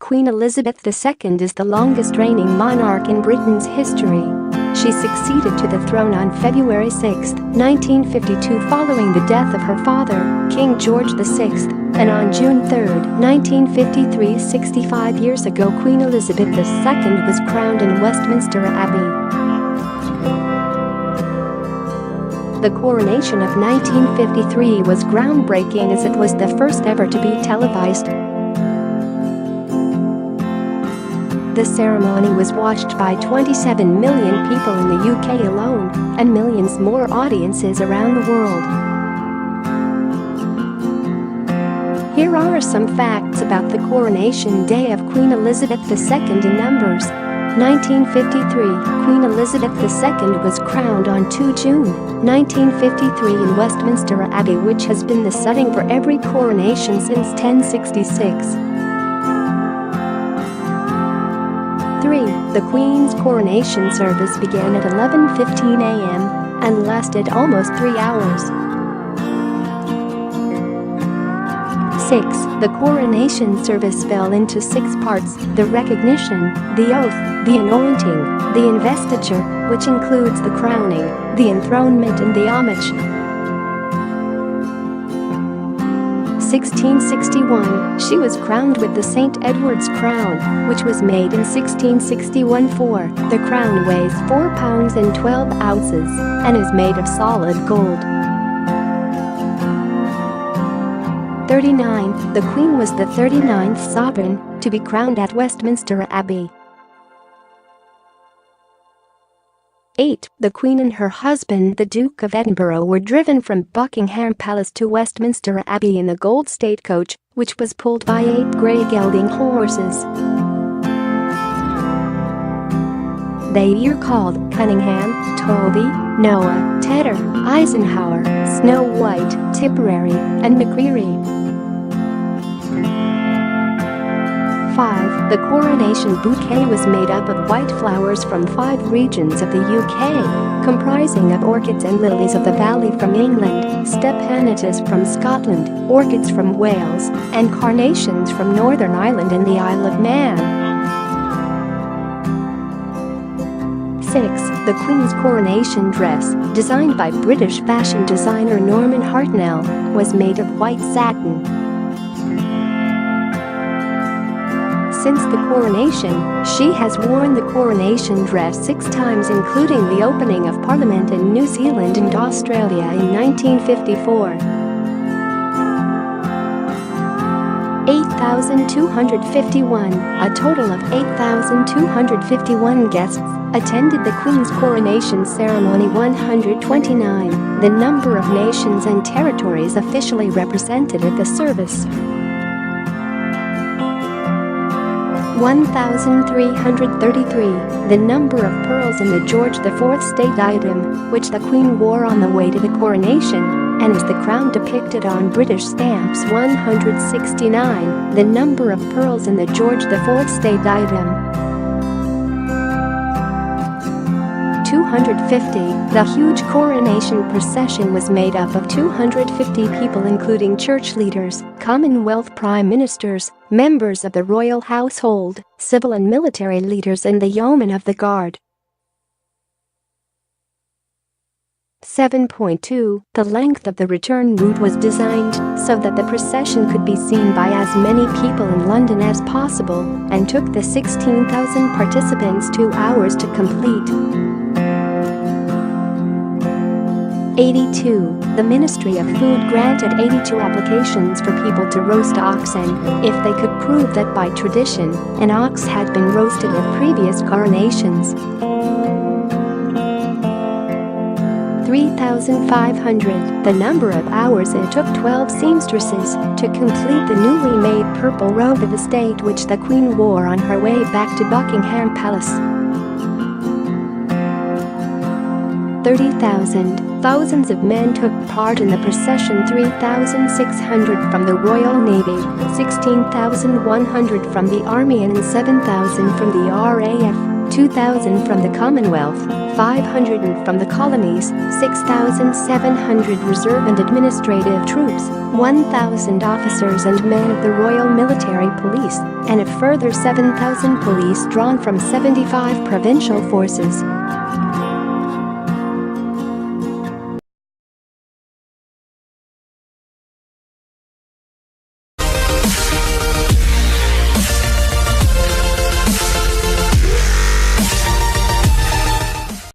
Queen Elizabeth II is the longest reigning monarch in Britain's history. She succeeded to the throne on February 6, 1952 following the death of her father, King George VI, and on June 3, 1953, 65 years ago, Queen Elizabeth II was crowned in Westminster Abbey. The coronation of 1953 was groundbreaking as it was the first ever to be televised. The ceremony was watched by 27 million people in the UK alone, and millions more audiences around the world. Here are some facts about the coronation day of Queen Elizabeth II in numbers. 1953, Queen Elizabeth II was crowned on 2 June 1953 in Westminster Abbey, which has been the setting for every coronation since 1066. 3. The Queen's coronation service began at 11:15 a.m. and lasted almost 3 hours. 6. The coronation service fell into 6 parts: the recognition, the oath, the anointing, the investiture, which includes the crowning, the enthronement and the homage. 1661, she was crowned with the St. Edward's crown, which was made in 1661. The crown weighs 4 pounds and 12 ounces and is made of solid gold. 39. The Queen was the 39th sovereign to be crowned at Westminster Abbey. 8. The Queen and her husband, the Duke of Edinburgh, were driven from Buckingham Palace to Westminster Abbey in the gold stagecoach, which was pulled by 8 grey gelding horses. They are called Cunningham, Tovey, Noah, Tedder, Eisenhower, Snow White, Tipperary, and McCreery. 5. The Coronation Bouquet was made up of white flowers from 5 regions of the UK, comprising of orchids and lilies-of-the-valley from England, stephanotis from Scotland, orchids from Wales, and carnations from Northern Ireland and the Isle of Man. 6. The Queen's coronation dress, designed by British fashion designer Norman Hartnell, was made of white satin. Since the coronation, she has worn the coronation dress 6 times, including the opening of Parliament in New Zealand and Australia in 1954. 8,251, a total of 8,251 guests attended the Queen's coronation ceremony. 129, the number of nations and territories officially represented at the service. 1,333, the number of pearls in the George IV State Diadem, which the Queen wore on the way to the coronation, and is the crown depicted on British stamps. 169, the number of pearls in the George IV State Diadem. 250, the huge coronation procession was made up of 250 people, including church leaders, Commonwealth Prime Ministers, members of the royal household, civil and military leaders, and the Yeoman of the Guard. 7.2, the length of the return route was designed so that the procession could be seen by as many people in London as possible, and took the 16,000 participants 2 hours to complete. 82, the Ministry of Food granted 82 applications for people to roast oxen if they could prove that by tradition an ox had been roasted at previous coronations. 3,500, the number of hours it took 12 seamstresses to complete the newly made Purple Robe of Estate, which the Queen wore on her way back to Buckingham Palace. 30,000, thousands of men took part in the procession. 3,600 from the Royal Navy, 16,100 from the Army and 7,000 from the RAF. 2,000 from the Commonwealth, 500 from the colonies, 6,700 reserve and administrative troops, 1,000 officers and men of the Royal Military Police, and a further 7,000 police drawn from 75 provincial forces.